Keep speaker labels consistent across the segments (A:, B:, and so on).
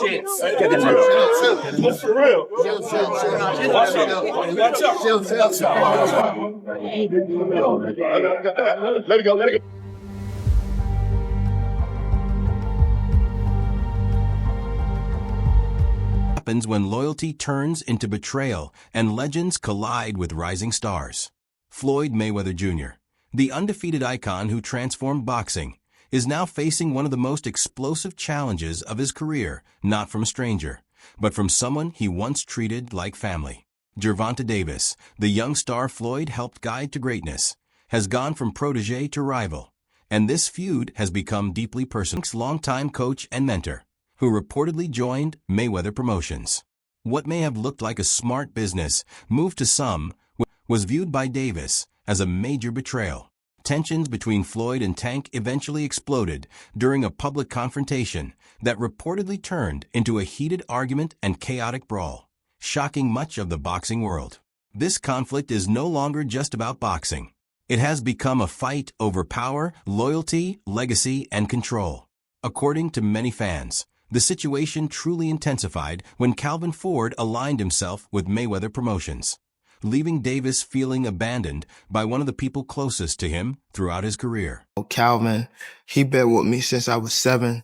A: Shit.
B: Get the for real. Let it go.
C: Happens when loyalty turns into betrayal and legends collide with rising stars. Floyd Mayweather Jr., the undefeated icon who transformed boxing, is now facing one of the most explosive challenges of his career, not from a stranger, but from someone he once treated like family. Gervonta Davis, the young star Floyd helped guide to greatness, has gone from protege to rival, and this feud has become deeply personal. Tank's longtime coach and mentor, who reportedly joined Mayweather Promotions. What may have looked like a smart business move to some was viewed by Davis as a major betrayal. Tensions between Floyd and Tank eventually exploded during a public confrontation that reportedly turned into a heated argument and chaotic brawl, shocking much of the boxing world. This conflict is no longer just about boxing. It has become a fight over power, loyalty, legacy, and control. According to many fans, the situation truly intensified when Calvin Ford aligned himself with Mayweather Promotions, leaving Davis feeling abandoned by one of the people closest to him throughout his career.
D: Calvin, he been with me since I was 7.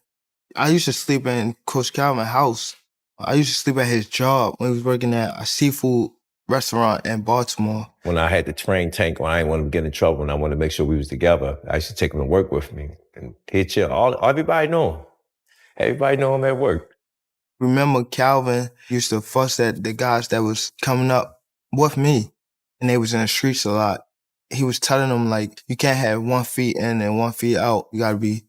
D: I used to sleep in Coach Calvin's house. I used to sleep at his job when he was working at a seafood restaurant in Baltimore.
E: When I had to train Tank, when I didn't want him to get in trouble and I wanted to make sure we was together, I used to take him to work with me. And he'd chill. Everybody know him. Everybody know him at work.
D: Remember, Calvin used to fuss at the guys that was coming up with me, and they was in the streets a lot. He was telling them, like, you can't have 1 foot in and 1 foot out. You gotta be,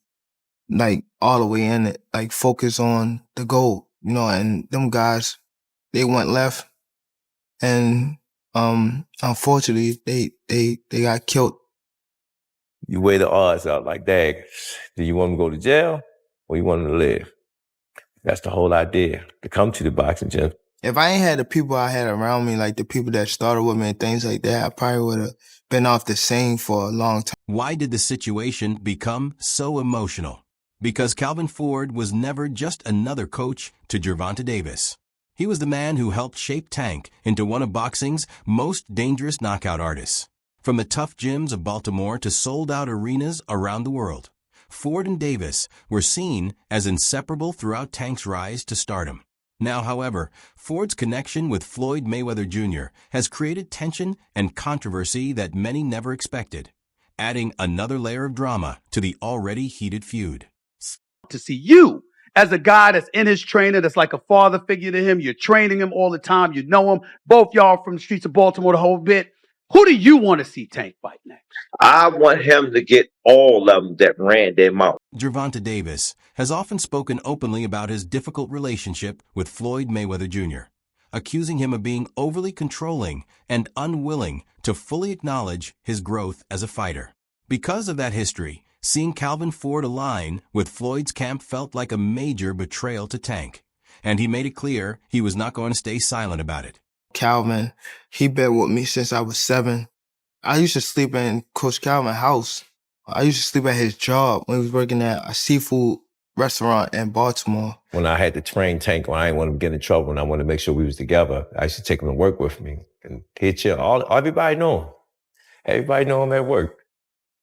D: like, all the way in it, like, focus on the goal, you know, and them guys, they went left, and unfortunately, they got killed.
E: You weigh the odds out like, dang, do you want him to go to jail or you want him to live? That's the whole idea, to come to the boxing gym.
D: If I ain't had the people I had around me, like the people that started with me and things like that, I probably would have been off the scene for a long time.
C: Why did the situation become so emotional? Because Calvin Ford was never just another coach to Gervonta Davis. He was the man who helped shape Tank into one of boxing's most dangerous knockout artists. From the tough gyms of Baltimore to sold-out arenas around the world, Ford and Davis were seen as inseparable throughout Tank's rise to stardom. Now, however, Ford's connection with Floyd Mayweather Jr. has created tension and controversy that many never expected, adding another layer of drama to the already heated feud.
F: To see you as a guy that's in his trainer, that's like a father figure to him, you're training him all the time, you know him, both y'all from the streets of Baltimore the whole bit. Who do you want to see Tank fight next?
A: I want him to get all of them that ran their mouth.
C: Gervonta Davis has often spoken openly about his difficult relationship with Floyd Mayweather Jr., accusing him of being overly controlling and unwilling to fully acknowledge his growth as a fighter. Because of that history, seeing Calvin Ford align with Floyd's camp felt like a major betrayal to Tank, and he made it clear he was not going to stay silent about it.
D: Calvin, he been with me since I was 7. I used to sleep in Coach Calvin's house. I used to sleep at his job when he was working at a seafood restaurant in Baltimore.
E: When I had to train Tank, when I didn't want him to get in trouble and I wanted to make sure we was together, I used to take him to work with me. And he'd chill. Everybody know him. Everybody know him at work.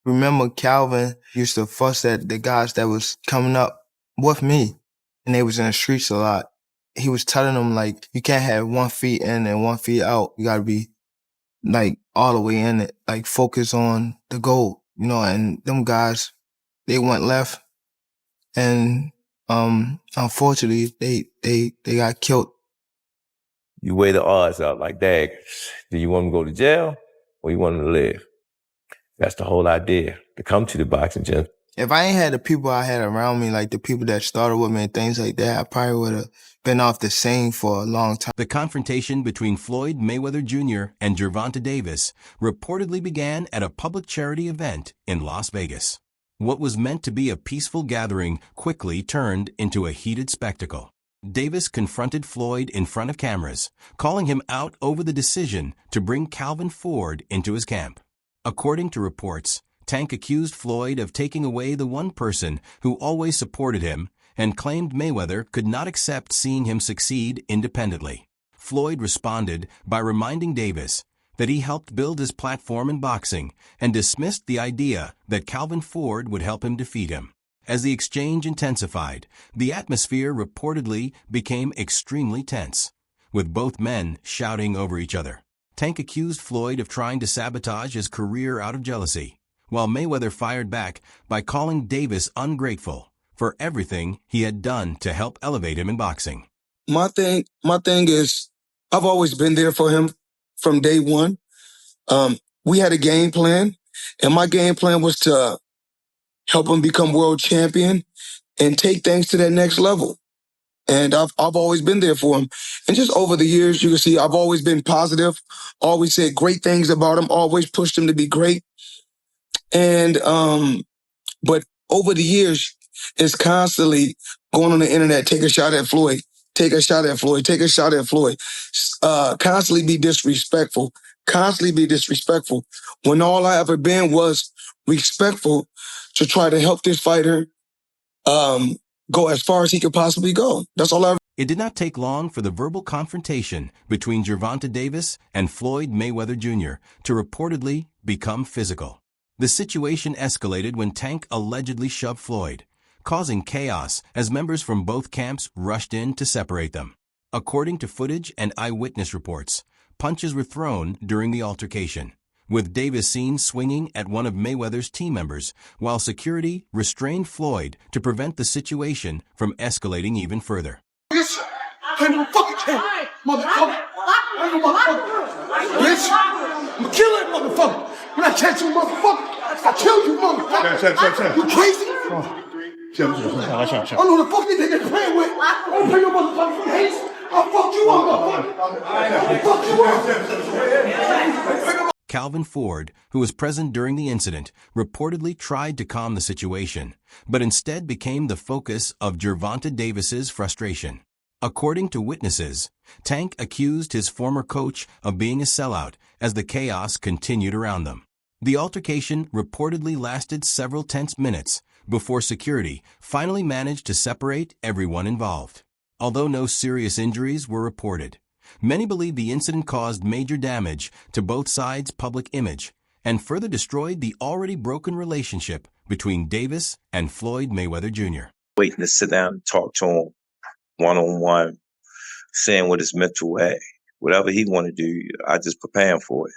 D: Remember, Calvin used to fuss at the guys that was coming up with me, and they was in the streets a lot. He was telling them, like, you can't have 1 foot in and 1 foot out. You gotta be, like, all the way in it, like, focus on the goal, you know, and them guys, they went left, and unfortunately, they got killed.
E: You weigh the odds out like, dang, do you want him to go to jail or you want him to live? That's the whole idea, to come to the boxing gym.
D: If I ain't had the people I had around me, like the people that started with me and things like that, I probably would have been off the scene for a long time.
C: The confrontation between Floyd Mayweather Jr. and Gervonta Davis reportedly began at a public charity event in Las Vegas. What was meant to be a peaceful gathering quickly turned into a heated spectacle. Davis confronted Floyd in front of cameras, calling him out over the decision to bring Calvin Ford into his camp. According to reports, Tank accused Floyd of taking away the one person who always supported him and claimed Mayweather could not accept seeing him succeed independently. Floyd responded by reminding Davis that he helped build his platform in boxing and dismissed the idea that Calvin Ford would help him defeat him. As the exchange intensified, the atmosphere reportedly became extremely tense, with both men shouting over each other. Tank accused Floyd of trying to sabotage his career out of jealousy, while Mayweather fired back by calling Davis ungrateful for everything he had done to help elevate him in boxing.
G: My thing is, I've always been there for him from day one. We had a game plan, and my game plan was to help him become world champion and take things to that next level. And I've always been there for him. And just over the years, you can see I've always been positive, always said great things about him, always pushed him to be great. And but over the years, it's constantly going on the internet, take a shot at Floyd, take a shot at Floyd, take a shot at Floyd. Constantly be disrespectful, when all I ever been was respectful to try to help this fighter go as far as he could possibly go. That's all I ever.
C: It did not take long for the verbal confrontation between Gervonta Davis and Floyd Mayweather Jr. to reportedly become physical. The situation escalated when Tank allegedly shoved Floyd, causing chaos as members from both camps rushed in to separate them. According to footage and eyewitness reports, punches were thrown during the altercation, with Davis seen swinging at one of Mayweather's team members, while security restrained Floyd to prevent the situation from escalating even further.
B: Bitch, I'm gonna fucking kill it, motherfucker. I'm gonna motherfucker. Bitch, I'm gonna kill that motherfucker. When I catch you, motherfucker, I kill you, motherfucker. You crazy? Chill. I know the fuck these niggas playing with. I don't play your motherfucking face. I'll fuck you up, motherfucker. I'll fuck you up.
C: Calvin Ford, who was present during the incident, reportedly tried to calm the situation, but instead became the focus of Gervonta Davis's frustration. According to witnesses, Tank accused his former coach of being a sellout as the chaos continued around them. The altercation reportedly lasted several tense minutes before security finally managed to separate everyone involved. Although no serious injuries were reported, many believe the incident caused major damage to both sides' public image and further destroyed the already broken relationship between Davis and Floyd Mayweather Jr.
A: Waiting to sit down and talk to him one-on-one, saying what his mental at. Whatever he want to do, I just prepare him for it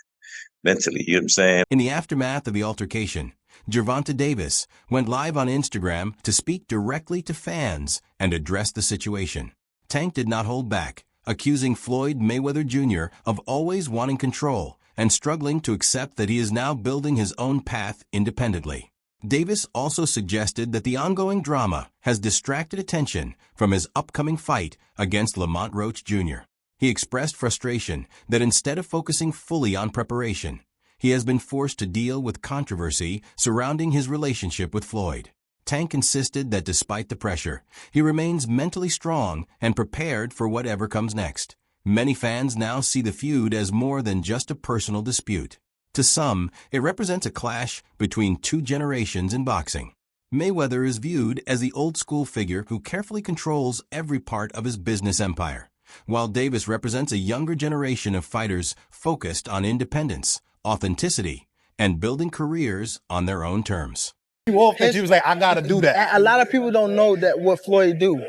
A: mentally, you know what I'm saying?
C: In the aftermath of the altercation, Gervonta Davis went live on Instagram to speak directly to fans and address the situation. Tank did not hold back, accusing Floyd Mayweather Jr. of always wanting control and struggling to accept that he is now building his own path independently. Davis also suggested that the ongoing drama has distracted attention from his upcoming fight against Lamont Roach Jr. He expressed frustration that instead of focusing fully on preparation, he has been forced to deal with controversy surrounding his relationship with Floyd. Tank insisted that despite the pressure, he remains mentally strong and prepared for whatever comes next. Many fans now see the feud as more than just a personal dispute. To some, it represents a clash between two generations in boxing. Mayweather is viewed as the old-school figure who carefully controls every part of his business empire, while Davis represents a younger generation of fighters focused on independence, authenticity, and building careers on their own terms.
B: He was like, I gotta do that.
D: A lot of people don't know that what Floyd do.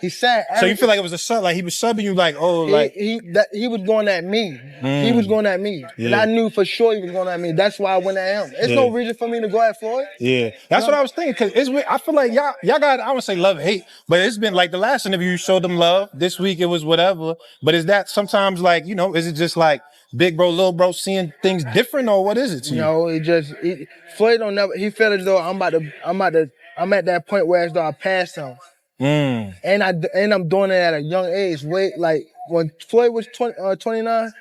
D: He said.
B: So you feel like it was a sub, like he was subbing you, like, oh, like
D: he was going at me. He was going at me, and I knew for sure he was going at me. That's why I went at him. There's no reason for me to go at Floyd.
B: Yeah, that's what I was thinking. Cause I feel like y'all got, I would say love and hate, but it's been like the last interview you showed them love. This week it was whatever. But is that sometimes like, you know, is it just like big bro, little bro seeing things different, or what is it to you?
D: No, Floyd don't never. He felt as though I'm at that point where as though I passed him. And I'm doing it at a young age. Wait, like when Floyd was 29,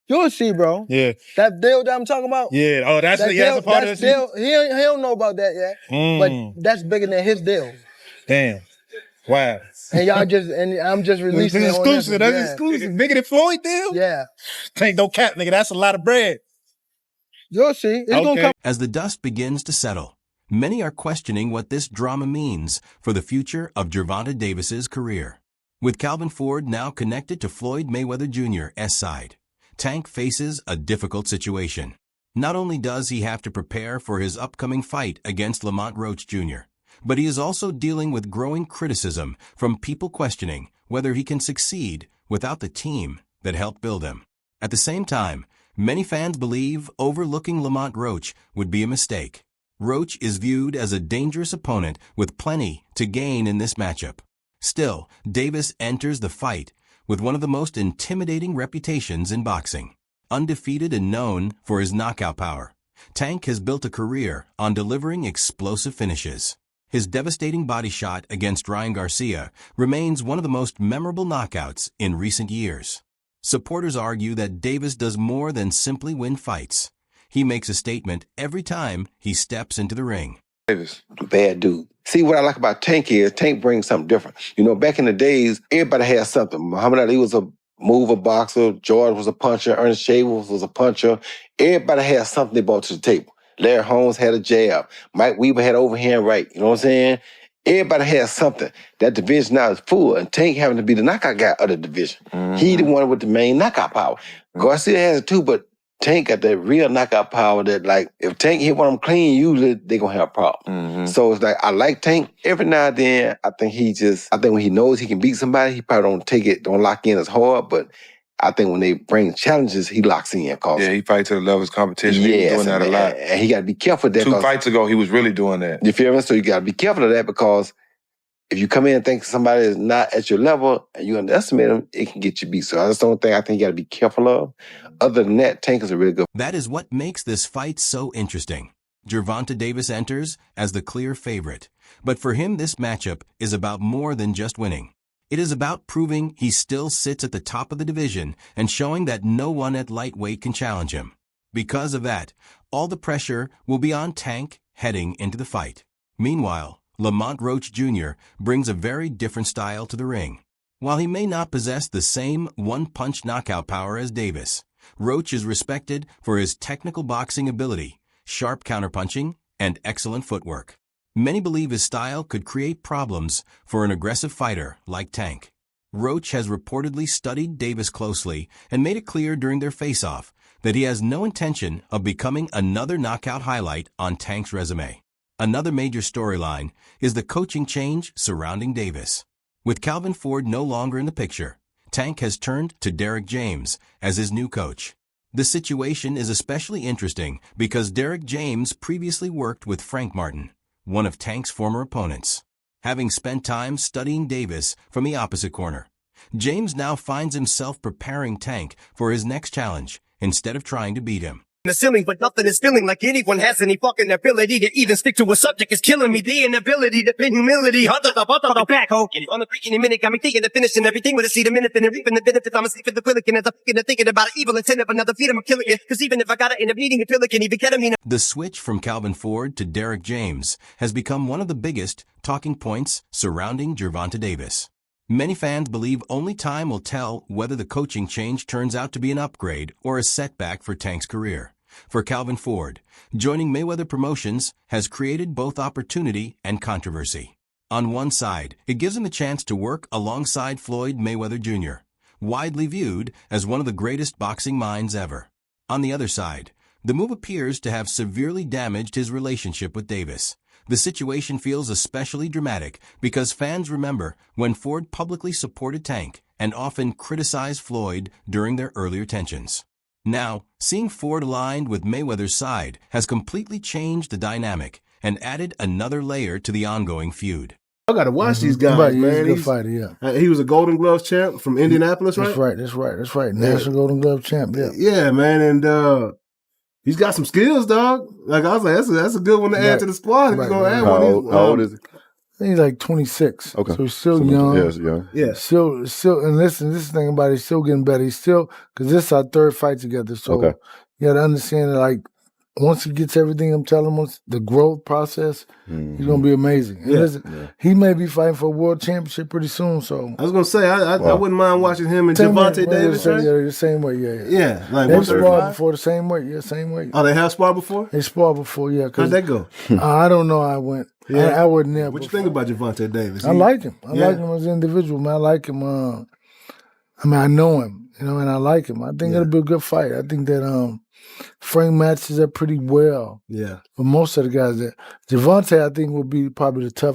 D: you'll see, bro.
B: Yeah.
D: That deal that I'm talking about.
B: Yeah. Oh, that's a part of this.
D: Deal, he don't know about that yet. But that's bigger than his deal.
B: Damn. Wow.
D: And I'm just releasing
B: this
D: it.
B: Exclusive. That's exclusive. Bigger than Floyd deal?
D: Yeah.
B: Ain't no cap, nigga. That's a lot of bread.
D: You'll see. It's gonna come.
C: As the dust begins to settle, Many are questioning what this drama means for the future of Gervonta Davis's career. With Calvin Ford now connected to Floyd Mayweather Jr.'s side, Tank faces a difficult situation. Not only does he have to prepare for his upcoming fight against Lamont Roach Jr., but he is also dealing with growing criticism from people questioning whether he can succeed without the team that helped build him. At the same time, many fans believe overlooking Lamont Roach would be a mistake. Roach is viewed as a dangerous opponent with plenty to gain in this matchup. Still, Davis enters the fight with one of the most intimidating reputations in boxing. Undefeated and known for his knockout power, Tank has built a career on delivering explosive finishes. His devastating body shot against Ryan Garcia remains one of the most memorable knockouts in recent years. Supporters argue that Davis does more than simply win fights. He makes a statement every time he steps into the ring.
H: Davis, bad dude. See, what I like about Tank is Tank brings something different. You know, back in the days, everybody had something. Muhammad Ali was a mover boxer. George was a puncher. Ernest Shavers was a puncher. Everybody had something they brought to the table. Larry Holmes had a jab. Mike Weaver had overhand right. You know what I'm saying? Everybody has something. That division now is full, and Tank having to be the knockout guy of the division. He the one with the main knockout power. Garcia has it too, but Tank got that real knockout power that, like, if Tank hit one of them clean, usually they gonna have a problem. So it's like, I like Tank. Every now and then, I think when he knows he can beat somebody, he probably don't lock in as hard, but I think when they bring challenges, he locks in.
I: Yeah, he fights to the level of competition.
H: Yes,
I: He was doing that a lot.
H: And he got to be careful of that.
I: 2 fights ago, he was really doing that.
H: You feel me? So you got to be careful of that, because if you come in and think somebody is not at your level and you underestimate them, it can get you beat. So that's the only thing I think you got to be careful of. Other than that, Tank is a really good.
C: That is what makes this fight so interesting. Gervonta Davis enters as the clear favorite, but for him this matchup is about more than just winning. It is about proving he still sits at the top of the division and showing that no one at lightweight can challenge him. Because of that, all the pressure will be on Tank heading into the fight. Meanwhile, Lamont Roach Jr. brings a very different style to the ring. While he may not possess the same one-punch knockout power as Davis, Roach is respected for his technical boxing ability, sharp counterpunching, and excellent footwork. Many believe his style could create problems for an aggressive fighter like Tank. Roach has reportedly studied Davis closely and made it clear during their face-off that he has no intention of becoming another knockout highlight on Tank's resume. Another major storyline is the coaching change surrounding Davis. With Calvin Ford no longer in the picture, Tank has turned to Derrick James as his new coach. The situation is especially interesting because Derrick James previously worked with Frank Martin, one of Tank's former opponents. Having spent time studying Davis from the opposite corner, James now finds himself preparing Tank for his next challenge instead of trying to beat him.
J: The ceiling, but nothing is feeling like anyone has any fucking ability to even stick to a subject is killing me. The inability to pin humility, hunter the back home. On the freaking minute, got me thinking of finishing everything with a seed of minute and reaping the benefits. I'm asleep at the quillican as I'm thinking about an evil intent of another feet, I'm killing it. Cause even if I gotta end up needing a pill, it can even ketamine.
C: The switch from Calvin Ford to Derrick James has become one of the biggest talking points surrounding Gervonta Davis. Many fans believe only time will tell whether the coaching change turns out to be an upgrade or a setback for Tank's career. For Calvin Ford, joining Mayweather Promotions has created both opportunity and controversy. On one side, it gives him a chance to work alongside Floyd Mayweather Jr., widely viewed as one of the greatest boxing minds ever. On the other side, the move appears to have severely damaged his relationship with Davis. The situation feels especially dramatic because fans remember when Ford publicly supported Tank and often criticized Floyd during their earlier tensions. Now, seeing Ford aligned with Mayweather's side has completely changed the dynamic and added another layer to the ongoing feud.
B: I gotta watch these guys,
K: right,
B: man.
K: He's a good fighter, yeah.
B: He was a Golden Gloves champ from Indianapolis, right?
K: That's right. National Golden Glove champ, yeah.
B: Yeah, man, and he's got some skills, dog. Like, I was like, that's a good one to add to the squad if you're gonna add one.
I: How old is he?
K: I think he's like 26.
I: Okay.
K: So he's still young.
I: Yes, young.
B: Yeah.
K: Still, and listen, this thing about it, he's still getting better. He's still, because this is our third fight together. So you got to understand that, like, once he gets everything I'm telling him, the growth process, he's gonna be amazing. And listen, he may be fighting for a world championship pretty soon. So
L: I was gonna say I wouldn't mind watching him and Gervonta Davis.
K: Yeah, the same way. Yeah.
L: Like
K: they sparred before the same weight. Yeah, same weight.
L: Oh, they have sparred before?
K: They sparred before. Yeah.
L: How'd that go?
K: I don't know. I went. Yeah. I wasn't there.
L: What you think about Gervonta Davis?
K: I like him. I like him as an individual, man. I like him. I know him, and I like him. I think it'll be a good fight. I think that Frank matches up pretty well.
L: Yeah.
K: But most of the guys that Gervonta, I think, will be probably the toughest.